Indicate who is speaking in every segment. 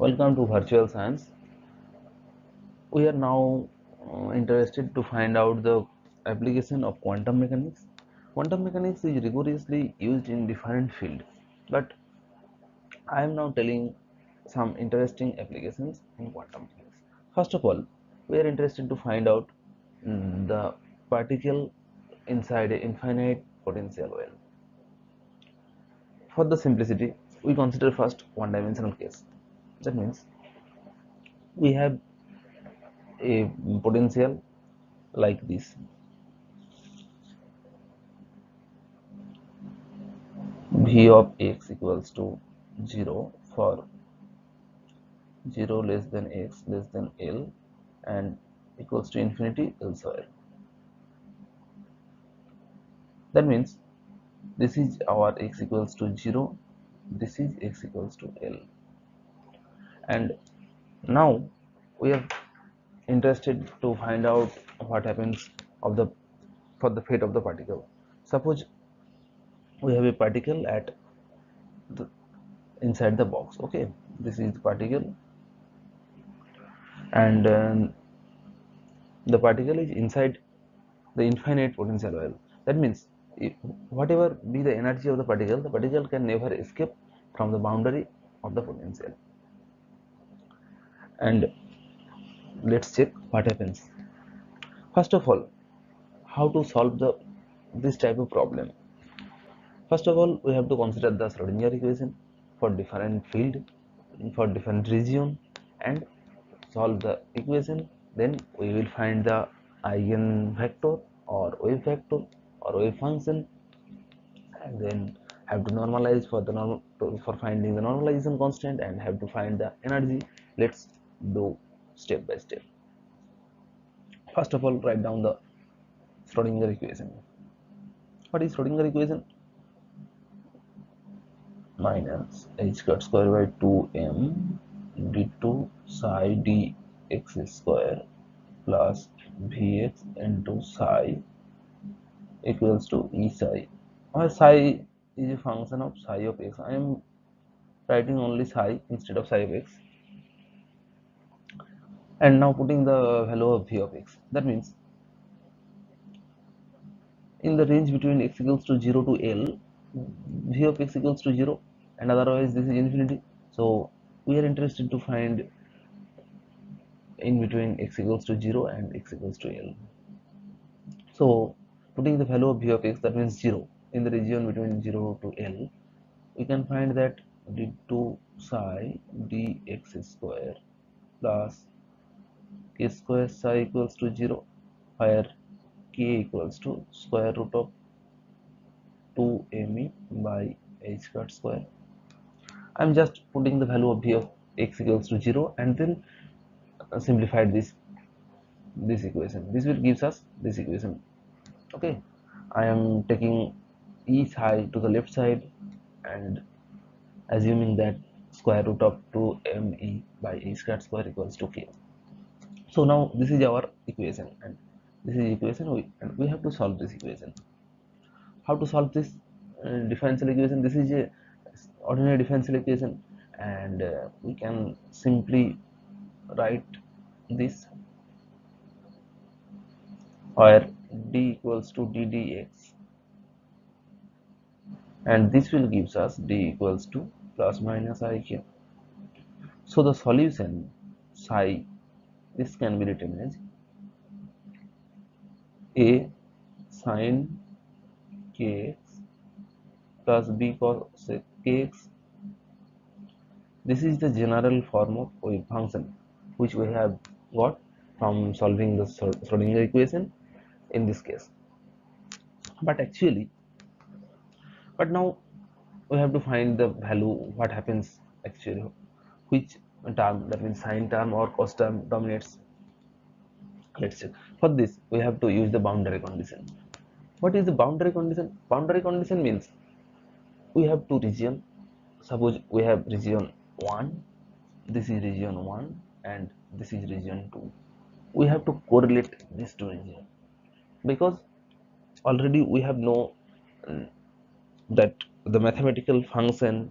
Speaker 1: Welcome to Virtual Science. We are now interested to find out the application of quantum mechanics. Quantum mechanics is rigorously used in different fields, but I am now telling some interesting applications in quantum mechanics. First of all, we are interested to find out the particle inside a infinite potential well. For the simplicity, we consider first one-dimensional case. That means we have a potential like this. V of x equals to 0 for 0 less than x less than L and equals to infinity elsewhere. That means this is our x equals to 0, this is x equals to L. And now we are interested to find out what happens of the for the fate of the particle. Suppose we have a particle at the inside the box. Okay, this is the particle, and the particle is inside the infinite potential well. That means whatever be the energy of the particle can never escape from the boundary of the potential. And let's check what happens. First of all, how to solve this type of problem. First of all, we have to consider the Schrodinger equation for different field, for different region, and solve the equation. Then we will find the eigenvector or wave vector or wave function, and then have to normalize for the for finding the normalization constant, and have to find the energy. Let's do step by step. First of all, write down the Schrodinger equation. What is Schrodinger equation? Minus h cut square by 2m d2 psi dx square plus vx into psi equals to e psi, or psi is a function of psi of x. I am writing only psi instead of psi of x, and now putting the value of v of x. That means in the range between x equals to 0 to L, v of x equals to 0, and otherwise this is infinity. So we are interested to find in between x equals to 0 and x equals to L. So putting the value of v of x, that means 0, in the region between 0 to L, we can find that d2 psi dx square plus k square psi equals to 0, where k equals to square root of 2me by h cut square. I'm just putting the value of v of x equals to 0 and then simplify this equation. This will gives us this equation. Okay, I am taking e psi to the left side and assuming that square root of 2me by h cut square equals to k. So now this is our equation, and this is equation, and we have to solve this equation. How to solve this differential equation? This is a ordinary differential equation, and we can simply write this, where d equals to d dx, and this will gives us d equals to plus minus ik. So the solution psi, this can be written as a sin kx plus b cos kx. This is the general form of wave function which we have got from solving the Schrodinger equation in this case. But actually, but now we have to find the value, what happens actually, which term, that means sine term or cos term dominates. Let's check. For this we have to use the boundary condition. What is the boundary condition? Boundary condition means we have two region. Suppose we have region 1, this is region 1 and this is region 2. We have to correlate these two regions, because already we have know that the mathematical function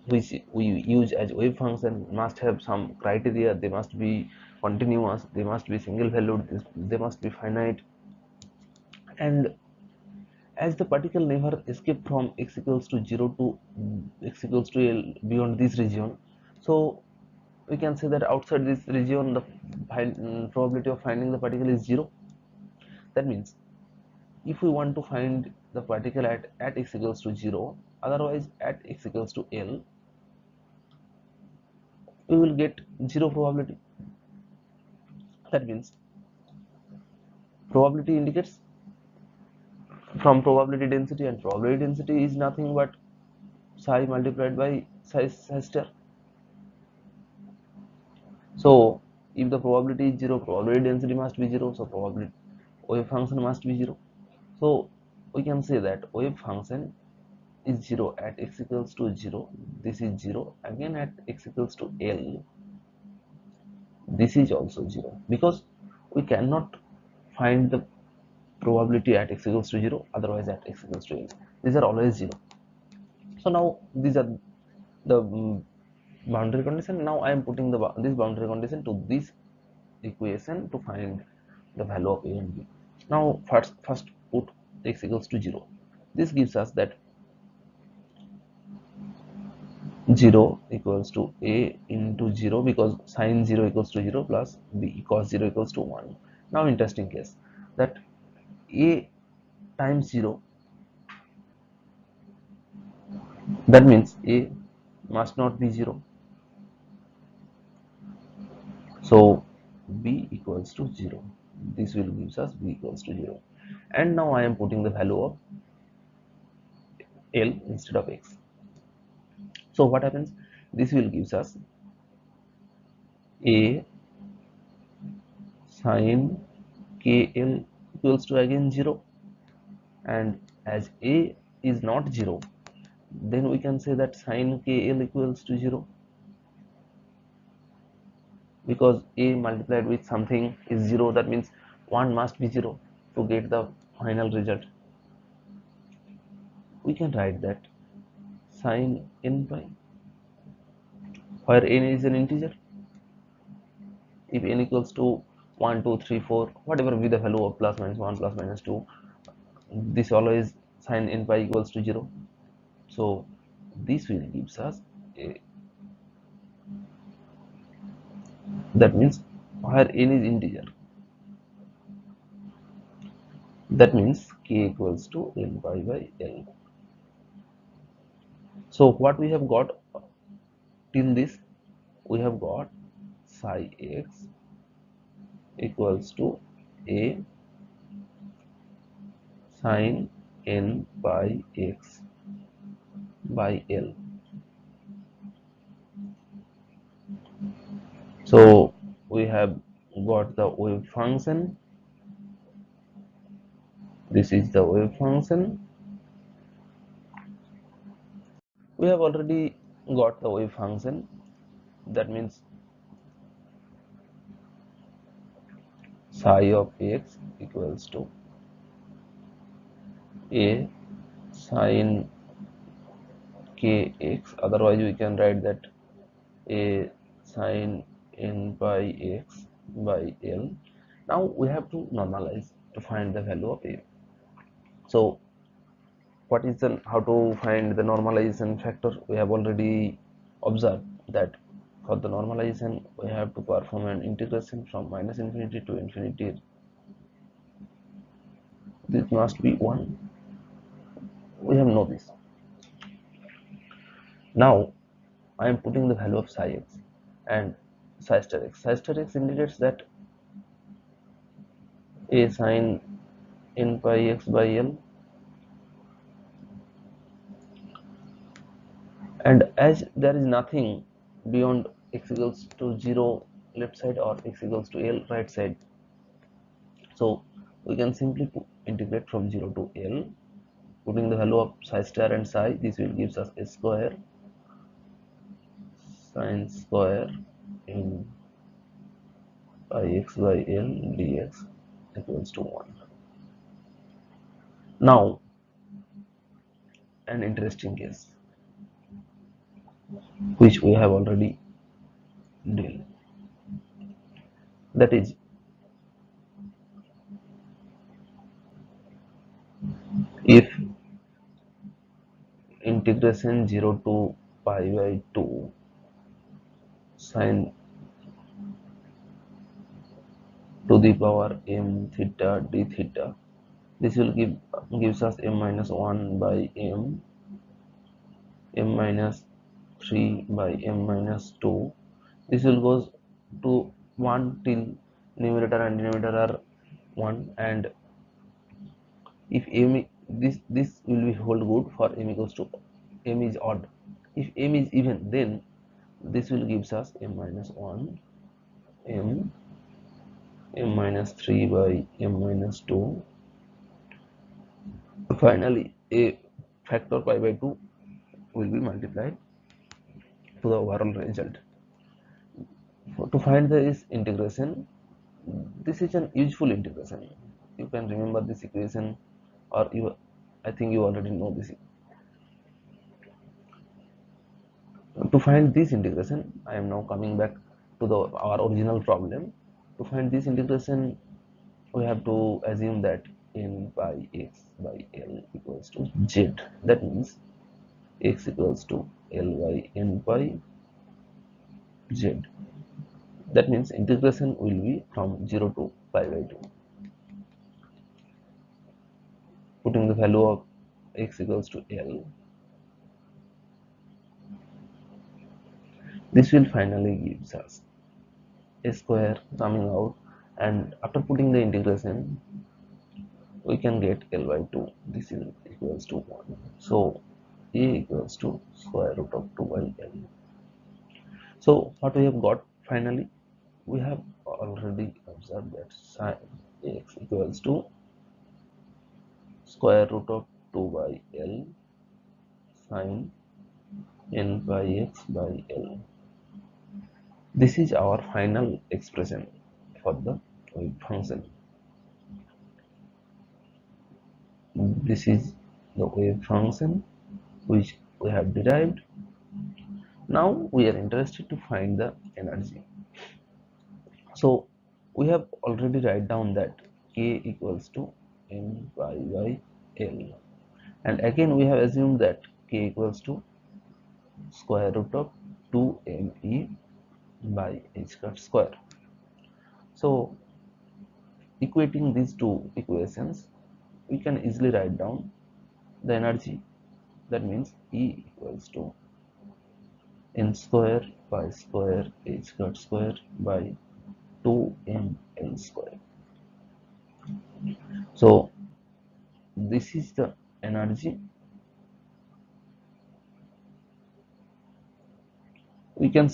Speaker 1: which we use as wave function must have some criteria. They must be continuous, they must be single valued, they must be finite. And as the particle never escape from x equals to 0 to x equals to L beyond this region, so we can say that outside this region the probability of finding the particle is 0. That means if we want to find the particle at x equals to 0, otherwise at x equals to L, we will get 0 probability. That means probability indicates from probability density, and probability density is nothing but psi multiplied by psi star. So if the probability is 0, probability density must be 0, so probability wave function must be 0. So we can say that wave function is 0 at x equals to 0, this is 0, again at x equals to L, this is also 0, because we cannot find the probability at x equals to 0, otherwise at x equals to L. These are always 0. So now these are the boundary condition. Now I am putting this boundary condition to this equation to find the value of a and b. Now first put x equals to 0. This gives us that 0 equals to a into 0, because sine 0 equals to 0 plus b cos 0 equals to 1. Now interesting case that a times 0, that means a must not be 0, so b equals to 0. This will gives us b equals to 0. And now I am putting the value of L instead of x. So what happens? This will gives us a sine kl equals to again 0, and as a is not 0, then we can say that sine kl equals to 0, because a multiplied with something is 0, that means 1 must be 0 to get the final result. We can write that sine n pi, where n is an integer. If n equals to 1 2 3 4, whatever be the value of plus minus 1 plus minus 2, this always sine n pi equals to 0. So this will gives us a, that means where n is integer, that means k equals to n pi by L. So what we have got till this, we have got psi x equals to a sine n by x by L. So we have got the wave function. This is the wave function. We have already got the wave function. That means psi of x equals to a sine kx. Otherwise, we can write that a sine n by x by L. Now we have to normalize to find the value of a. So what is the how to find the normalization factor? We have already observed that for the normalization we have to perform an integration from minus infinity to infinity. This must be 1. We have know this. Now I am putting the value of psi x and psi star x. Psi star x indicates that a sine n pi x by L, and as there is nothing beyond x equals to 0 left side or x equals to L right side, so we can simply integrate from 0 to L, putting the value of psi star and psi. This will gives us a square sine square n by x by L dx equals to 1. Now an interesting case. which we have already dealt. That is, if integration 0 to pi by 2 sine to the power m theta d theta, this will gives us m minus 1 by m minus 3 by m minus 2. This will goes to 1 till numerator and denominator are 1, and if m this will be hold good for m equals to m is odd. If m is even, then this will gives us m minus 1 m m minus 3 by m minus 2. Finally a factor pi by 2 will be multiplied to the overall result. To find this integration, this is an useful integration. You can remember this equation, or you, I think you already know this. To find this integration, I am now coming back to our original problem. To find this integration, we have to assume that n by x by l equals to z. That means x equals to l by n by z. That means integration will be from 0 to pi by 2. Putting the value of x equals to l, this will finally gives us a square coming out, and after putting the integration we can get l by 2. This is equals to 1. So a equals to square root of 2 by l. So what we have got finally, we have already observed that sin x equals to square root of 2 by l sin n by x by l. This is our final expression for the wave function. This is the wave function which we have derived. Now we are interested to find the energy. So we have already write down that k equals to m pi by l, and again we have assumed that k equals to square root of 2me by h cut square. So equating these two equations, we can easily write down the energy. That means E equals to n square pi square h cut square by 2ml square. So this is the energy. We can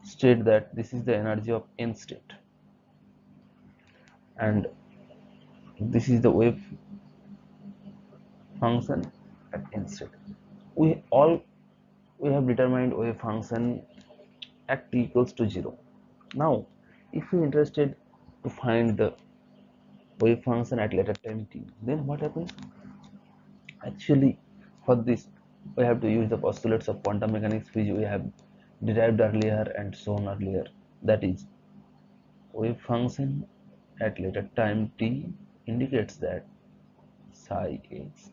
Speaker 1: state that this is the energy of n state, and this is the wave function at n state. We have determined wave function at t equals to 0. Now if we are interested to find the wave function at later time t, then what happens? Actually, for this we have to use the postulates of quantum mechanics which we have derived earlier and shown earlier. That is, wave function at later time t indicates that psi x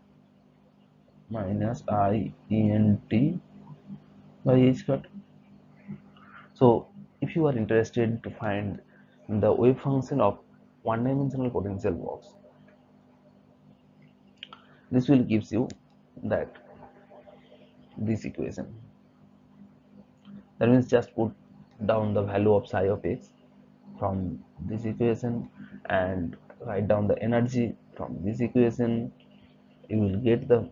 Speaker 1: minus I ent by h cut. So if you are interested to find the wave function of one-dimensional potential box, this will gives you that this equation. That means just put down the value of psi of x from this equation and write down the energy from this equation. You will get the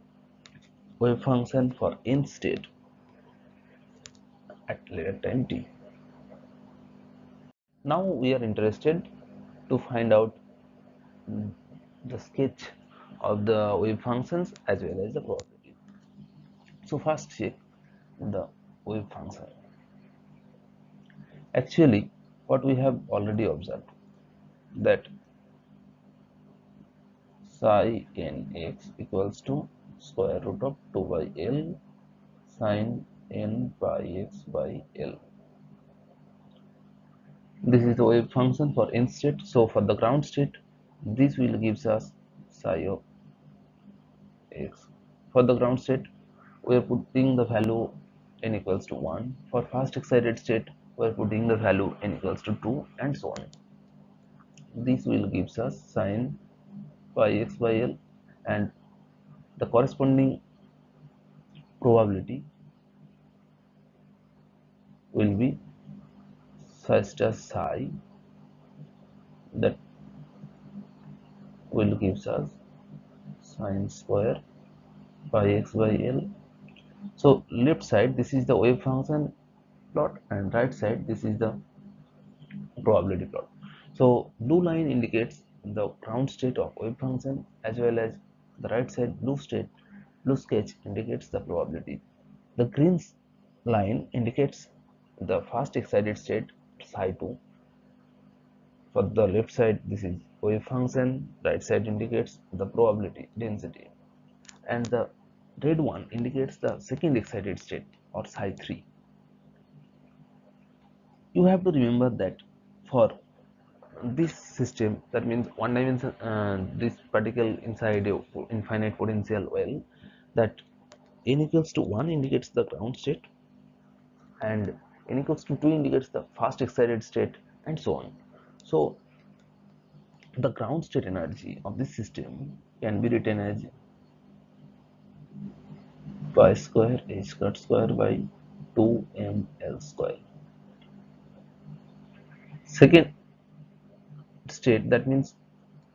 Speaker 1: wave function for n state at later time t. Now we are interested to find out the sketch of the wave functions as well as the probability. So first check the wave function. Actually, what we have already observed, that psi n x equals to square root of 2 by l sine n pi x by L. This is the wave function for n state. So for the ground state, this will gives us psi of x. For the ground state, we are putting the value n equals to 1. For fast excited state, we are putting the value n equals to 2, and so on. This will gives us sine pi x by L, and the corresponding probability will be such as psi that will gives us sine square pi x by L. So left side, this is the wave function plot, and right side, this is the probability plot. So blue line indicates the ground state of wave function, as well as the right side blue sketch indicates the probability. The green line indicates the fast excited state psi 2. For the left side, this is wave function, right side indicates the probability density, and the red one indicates the second excited state, or psi 3. You have to remember that for this system, that means one dimension, this particle inside a infinite potential well, that n equals to 1 indicates the ground state, and n equals to 2 indicates the fast excited state, and so on. So the ground state energy of this system can be written as pi square h cut square by 2ml square. Second state, that means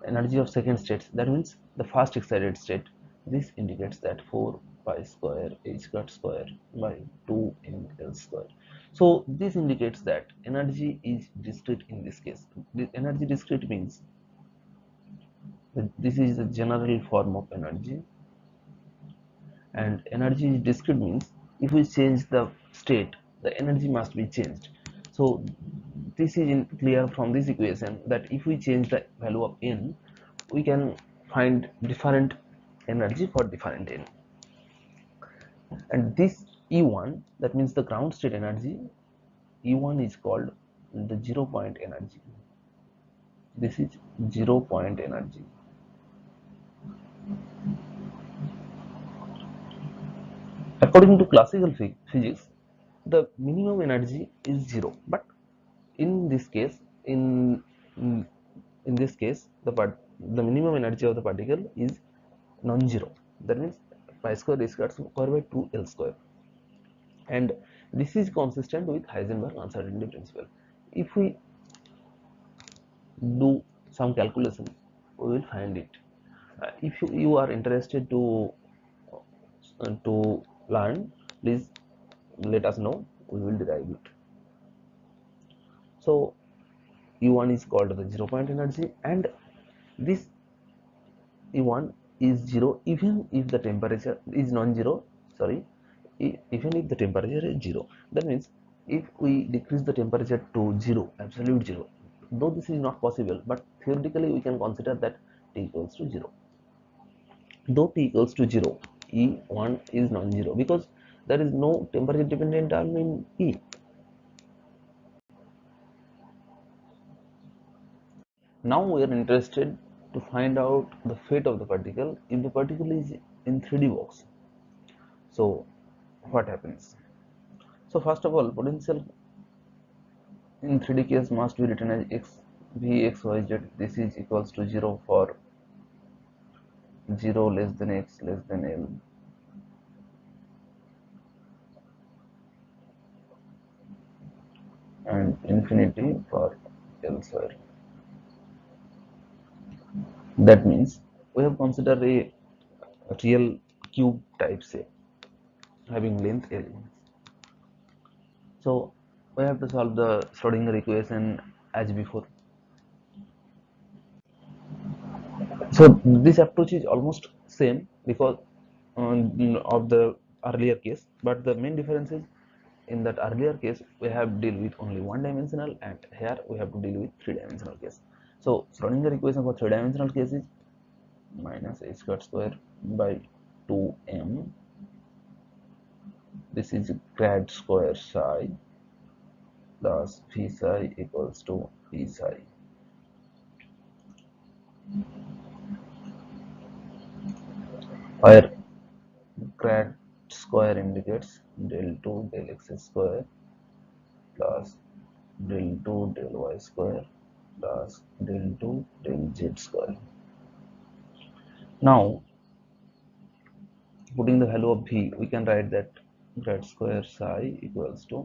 Speaker 1: energy of second state, that means the fast excited state, this indicates that 4 pi square h cut square by 2ml square. So this indicates that energy is discrete in this case. The energy discrete means that this is the general form of energy, and energy is discrete means if we change the state, the energy must be changed. So this is clear from this equation, that if we change the value of n, we can find different energy for different n. And this E1, that means the ground state energy, E1 is called the 0 point energy. This is 0 point energy. According to classical physics, the minimum energy is 0, but in this case, in this case, the minimum energy of the particle is non-zero. That means pi square h square by 2l square, and this is consistent with Heisenberg uncertainty principle. If we do some calculation, we will find it. If you are interested to learn, please let us know, we will derive it. So E1 is called the 0 point energy, and this E1 is 0 even if the temperature is non-zero. Sorry, even if the temperature is 0. That means if we decrease the temperature to 0, absolute 0, though this is not possible, but theoretically we can consider that T equals to 0. Though T equals to 0, E1 is non-zero because there is no temperature dependent term in E. Now we are interested to find out the fate of the particle if the particle is in 3D box. So what happens? So first of all, potential in 3D case must be written as x v x y z. This is equals to 0 for 0 less than x less than L, and infinity for L square. That means we have considered a real cube type shape having length L. So we have to solve the Schrodinger equation as before. So this approach is almost same because of the earlier case, but the main difference is in that earlier case we have deal with only one dimensional, and here we have to deal with three dimensional case. So Schrodinger equation for three dimensional case is minus h squared square by 2m, this is grad square psi plus phi psi equals to p psi. Where grad square indicates del 2 del x square plus del 2 del y square plus del 2 del z square. Now putting the value of v, we can write that grad square psi equals to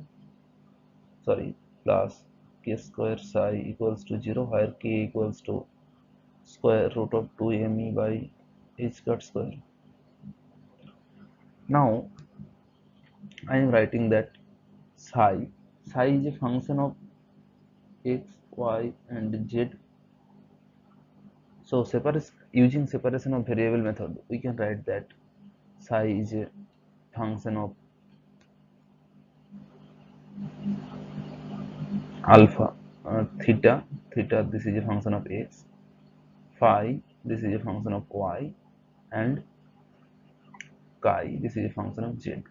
Speaker 1: plus k square psi equals to 0, where k equals to square root of 2me by h grad square. Now I am writing that psi is a function of x, y and z. So using separation of variable method, we can write that psi is a function of alpha, theta this is a function of x, phi this is a function of y, and chi this is a function of z.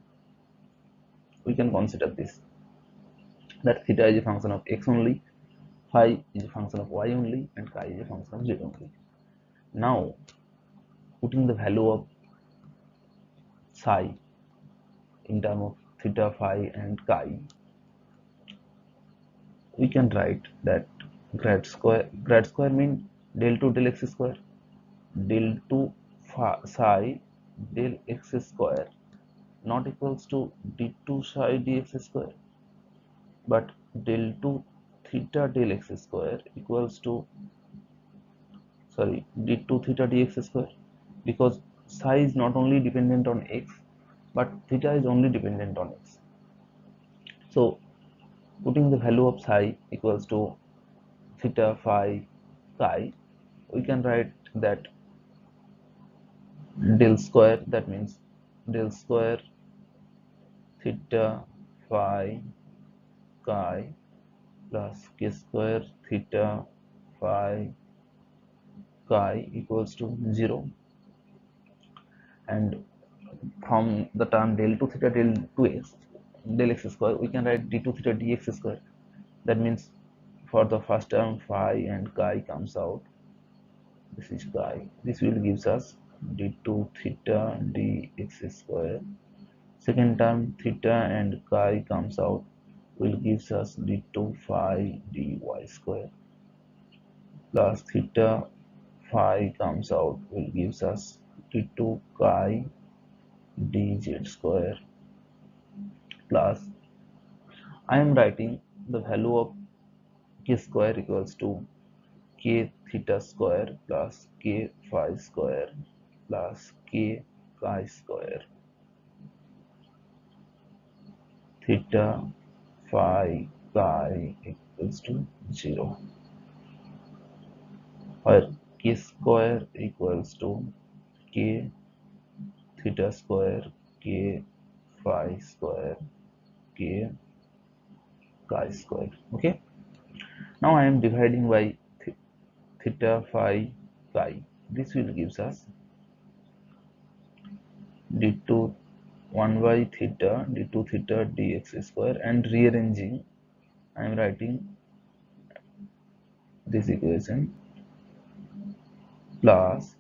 Speaker 1: We can consider this, that theta is a function of x only, phi is a function of y only, and chi is a function of z only. Now putting the value of psi in terms of theta, phi and chi, we can write that grad square means del 2 del x square, del 2 psi del x square not equals to d2 psi dx square, but del 2 theta del x square equals to d2 theta dx square, because psi is not only dependent on x but theta is only dependent on x. So putting the value of psi equals to theta, phi, chi, we can write that del square, that means del square theta, phi, chi plus k square theta, phi, chi equals to 0, and from the term del 2 theta del 2x del x square, we can write d2 theta dx square. That means for the first term phi and chi comes out, this is chi, this will gives us d2 theta dx square. Second term theta and chi comes out, will gives us d2 phi dy square, plus theta phi comes out, will gives us d2 chi dz square, plus I am writing the value of k square equals to k theta square plus k phi square plus k chi square, theta phi chi equals to 0, where k square equals to k theta square, k phi square, k chi square. Okay, now I am dividing by theta phi chi. This will gives us d2 1 by theta d2 theta dx square, and rearranging I am writing this equation plus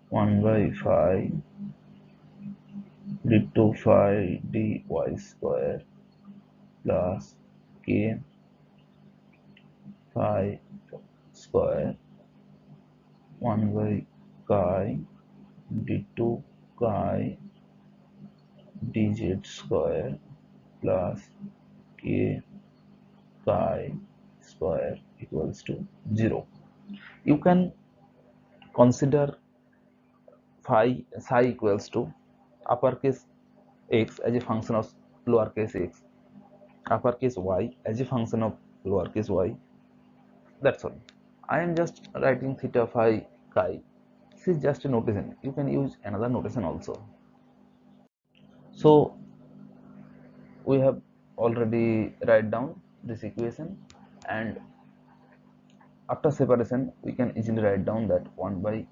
Speaker 1: 1 by phi d2 phi dy square plus k phi square 1 by chi d2 chi dz square plus k chi square equals to 0. You can consider psi equals to uppercase x as a function of lowercase x, uppercase y as a function of lowercase y. That's all. I am just writing theta phi chi. This is just a notation. You can use another notation also. So we have already write down this equation, and after separation we can easily write down that 1 by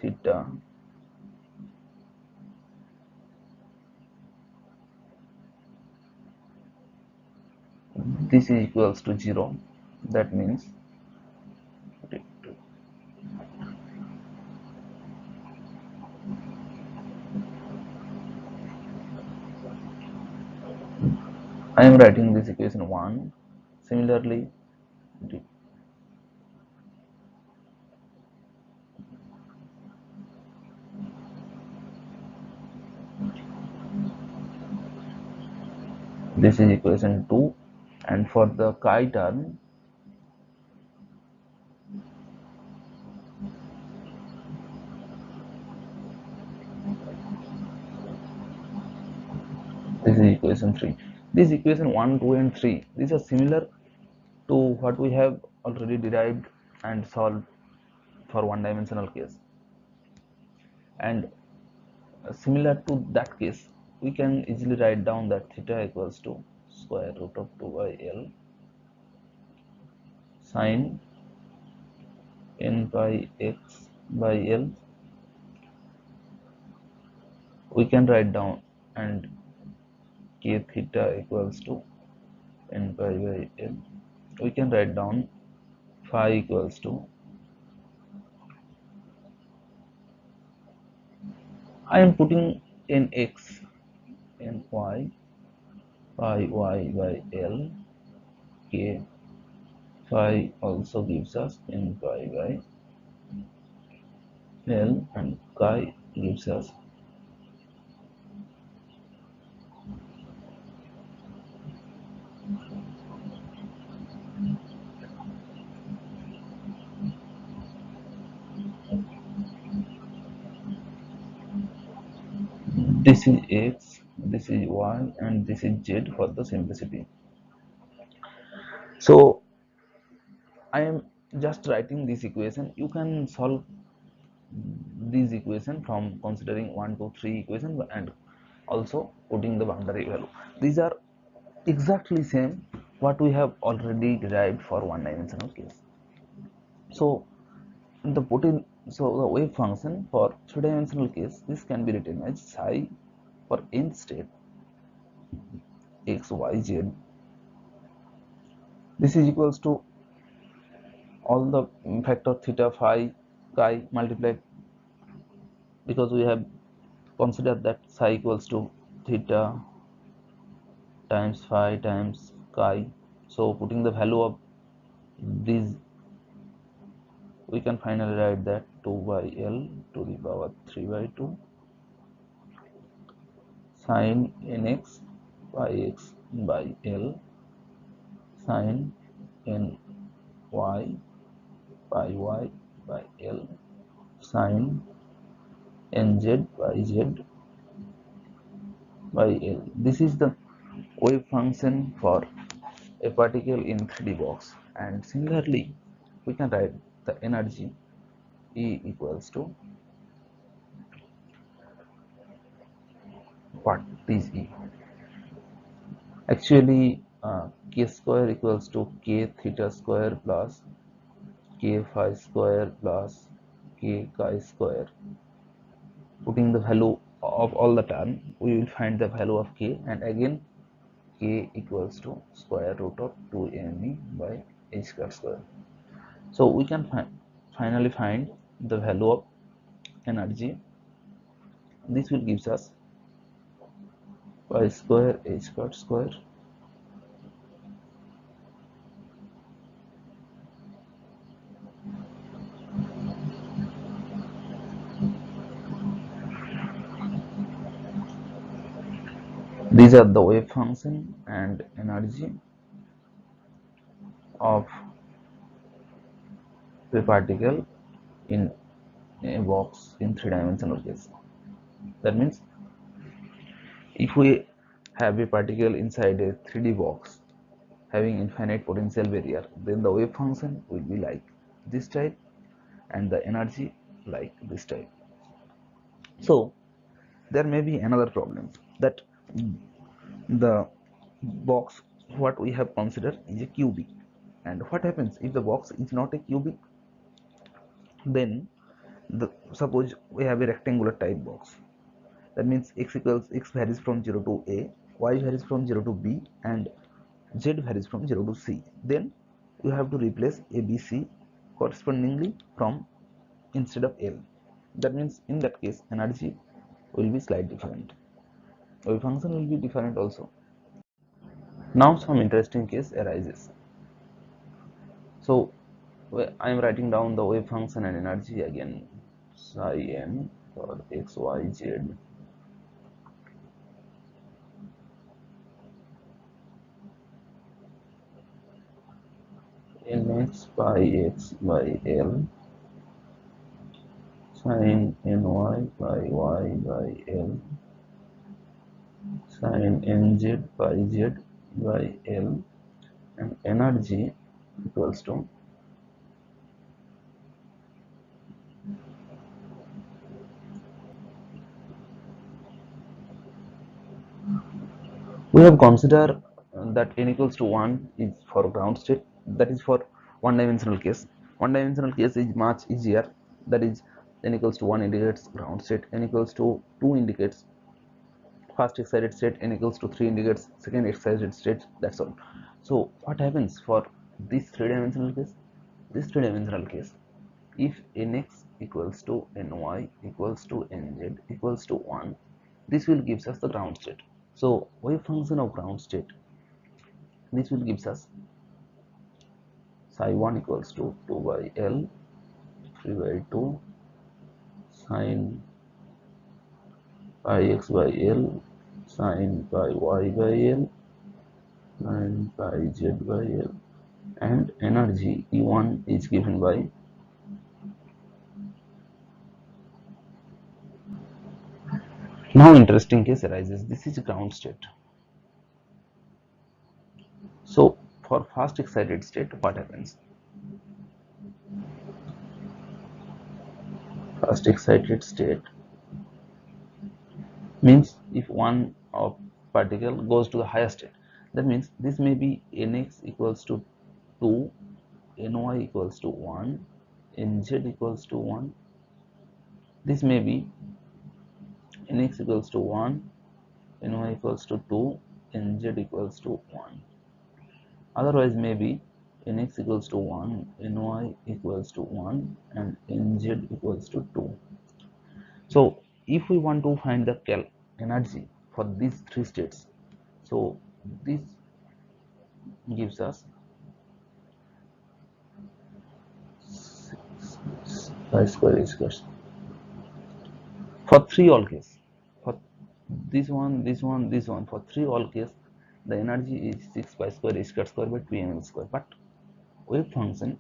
Speaker 1: theta this is equals to 0. That means I am writing this equation 1. Similarly, this is equation 2, and for the chi term, this is equation 3. This equation 1, 2 and 3, these are similar to what we have already derived and solved for one-dimensional case. And similar to that case, we can easily write down that theta equals to square root of 2 by L sine n pi x by L. We can write down and k theta equals to n pi by L. We can write down phi equals to, I am putting n x, n y, pi y by L, k phi also gives us n pi by L, and chi gives us this is x, this is y, and this is z for the simplicity. So I am just writing this equation. You can solve this equation from considering 1, 2, 3 equation and also putting the boundary value. These are exactly same what we have already derived for one-dimensional case. So the wave function for three-dimensional case, this can be written as psi for nth state x, y, z. This is equals to all the factor theta, phi, chi multiplied, because we have considered that psi equals to theta times phi times chi. So putting the value of these, we can finally write that 2 by L to the power 3 by 2 sine nx by x by L sine ny by y by L sine nz by z by L. This is the wave function for a particle in 3D box, and similarly we can write the energy E equals to, what is E? Actually k square equals to k theta square plus k phi square plus k chi square. Putting the value of all the term, we will find the value of k, and again k equals to square root of 2me by h square. So we can finally find the value of energy. This will gives us pi square h square. These are the wave function and energy of a particle in a box in three-dimensional case. That means if we have a particle inside a 3D box having infinite potential barrier, then the wave function will be like this type and the energy like this type. So there may be another problem, that the box what we have considered is a cubic, and what happens if the box is not a cubic? Then suppose we have a rectangular type box. That means x varies from 0 to a, y varies from 0 to b, and z varies from 0 to c. Then you have to replace a, b, c correspondingly from instead of L. That means in that case energy will be slightly different. Wave function will be different also. Now some interesting case arises. So I am writing down the wave function and energy again. Psi n for x, y, z. Nx by x by L sin ny by y by L sin nz by z by L, and energy equals to we have considered that n equals to 1 is for ground state, that is for one dimensional case. One dimensional case is much easier, that is n equals to 1 indicates ground state, n equals to 2 indicates first excited state, n equals to 3 indicates second excited state, that's all. So what happens for this three-dimensional case? This three-dimensional case, if nx equals to ny equals to nz equals to 1, this will gives us the ground state. So wave function of ground state, this will gives us psi 1 equals to 2 by L 3 by 2 sin pi x by L sin pi y by L sin pi z by L, and energy E1 is given by now interesting case arises. This is ground state. So for fast excited state, what happens? Fast excited state means if one of particle goes to the higher state, that means this may be nx equals to 2, ny equals to 1, nz equals to 1. This may be nx equals to 1, ny equals to 2, nz equals to 1. Otherwise maybe nx equals to 1, ny equals to 1, and nz equals to 2. So if we want to find the energy for these three states, so this gives us pi square h square for three all case. For this one, for three all case, the energy is 6 pi square h square by 2ml square. But wave function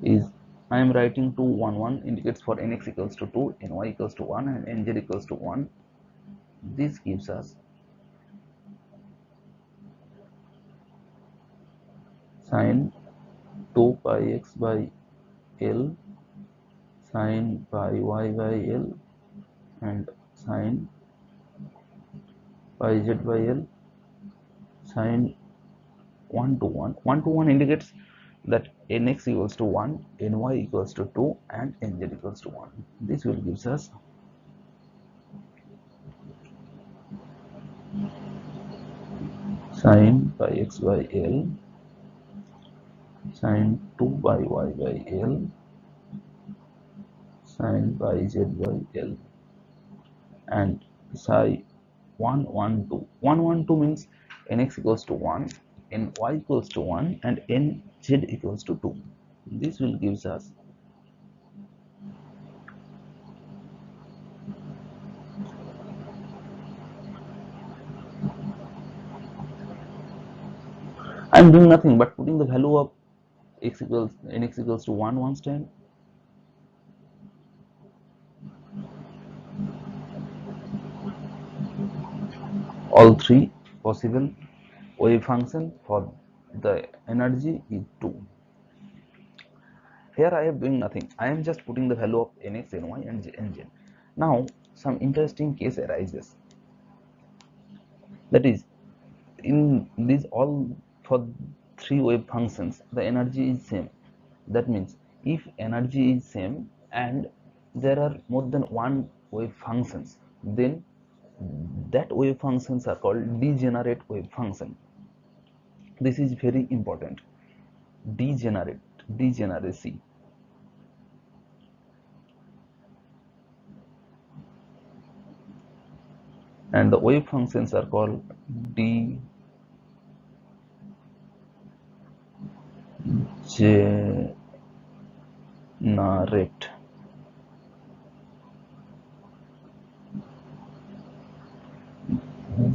Speaker 1: is, I am writing 2 1 1 indicates for nx equals to 2, ny equals to 1, and nz equals to 1. This gives us sin 2 pi x by L sin pi y by L and sin pi z by L sin 1 to 1. 1 to 1 indicates that nx equals to 1, ny equals to 2, and nz equals to 1. This will gives us sin pi x by L sin 2 by y by L sin pi z by L, and psi 1 1 2. 1 1 2 means nx equals to 1, ny equals to 1, and nz equals to 2. This will gives us I am doing nothing but putting the value of nx equals to 1 once time, all three possible wave function for the energy is 2. Here I am doing nothing, I am just putting the value of nx, ny, and nz. Now some interesting case arises, that is in these all for three wave functions the energy is same. That means if energy is same and there are more than one wave functions, then that wave functions are called degenerate wave function. This is very important. Degeneracy. And the wave functions are called degenerate.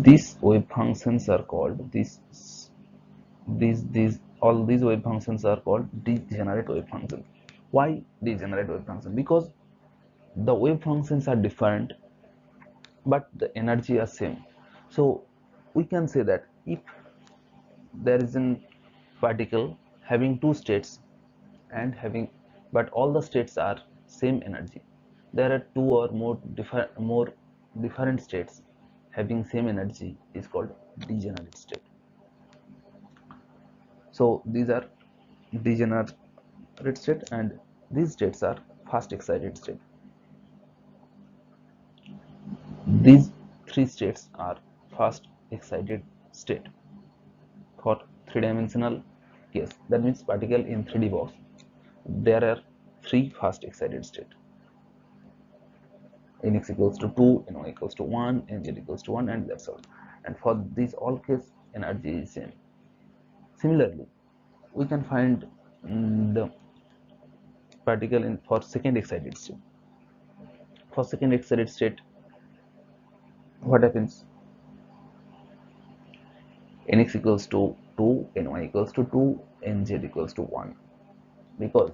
Speaker 1: These wave functions are called all these wave functions are called degenerate wave functions. Why degenerate wave function? Because the wave functions are different but the energy are same. So we can say that if there is a particle having two states and having, but all the states are same energy, there are two or more different states having same energy is called degenerate state. So these are degenerate state, and these states are fast excited state. These three states are fast excited state for three-dimensional case. That means particle in 3D box. There are three fast excited state. Nx equals to 2, ny equals to 1, nz equals to 1, and that's all. And for these all case, energy is same. Similarly, we can find the particle in for second excited state. For second excited state, what happens? Nx equals to 2, ny equals to 2, nz equals to 1, because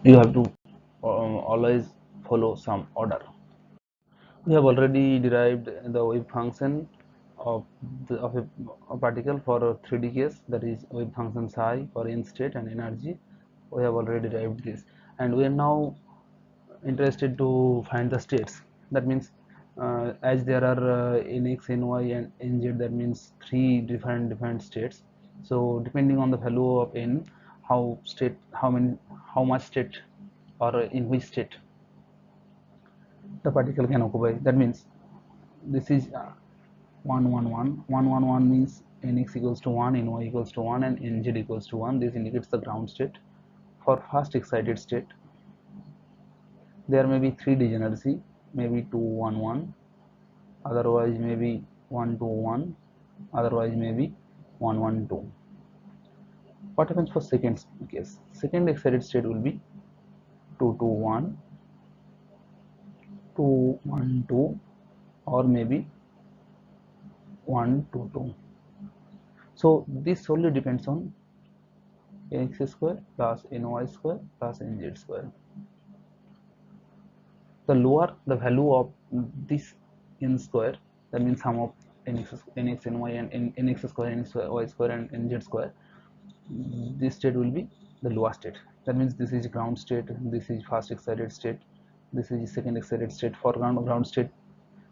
Speaker 1: you have to always follow some order. We have already derived the wave function of a particle for a 3D case, that is wave function psi for n state and energy. We have already derived this, and we are now interested to find the states. That means as there are nx, ny and nz, that means three different states. So depending on the value of n, how much state, or in which state the particle can occupy. That means this is 1 1 1 1 1 1 means nx equals to 1, ny equals to 1, and nz equals to 1. This indicates the ground state. For fast excited state, there may be 3 degeneracy, maybe 2 1 1, otherwise maybe 1 2 1, otherwise maybe 1 1 2. What happens for second case? Second excited state will be 2 2 1, 2 1 2, or maybe 1 2 2. So this solely depends on nx square plus ny square plus nz square. The lower the value of this n square, that means sum of nx, ny and nx square, ny square and nz square, this state will be the lower state. That means this is ground state, this is fast excited state, this is second excited state. For ground state,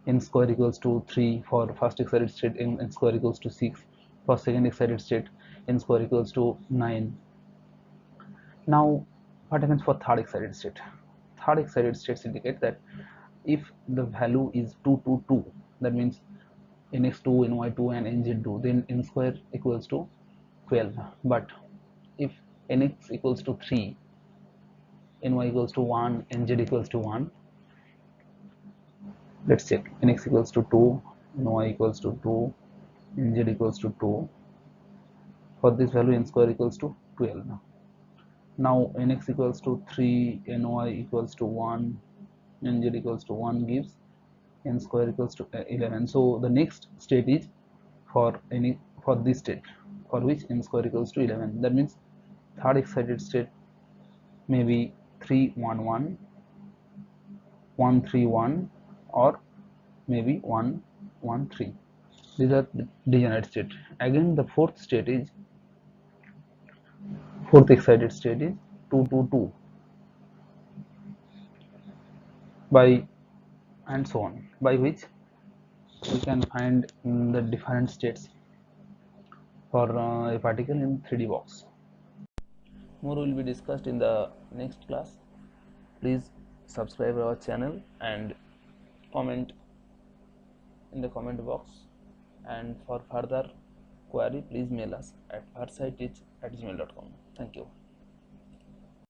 Speaker 1: n square equals to 3. For fast excited state, n square equals to 6. For second excited state, n square equals to 9. Now what happens for third excited state? Third excited states indicate that if the value is 2 2 2, that means nx2, ny2 and nz2, then n square equals to 12. But if nx equals to 3, ny equals to 1, nz equals to 1, let's check. Nx equals to 2, ny equals to 2, nz equals to 2. For this value, n square equals to 12. Now nx equals to 3, ny equals to 1, nz equals to 1 gives n square equals to 11. So the next state is for this state, for which n square equals to 11. That means third excited state may be 3 1 1, 1 3 1, or maybe 1 1 3. These are the degenerate state. Again, the fourth excited state is 2 2 2, by and so on, by which we can find the different states for a particle in 3D box. More will be discussed in the next class. Please subscribe our channel and comment in the comment box, and for further query please mail us at farsighteach@gmail.com. Thank you.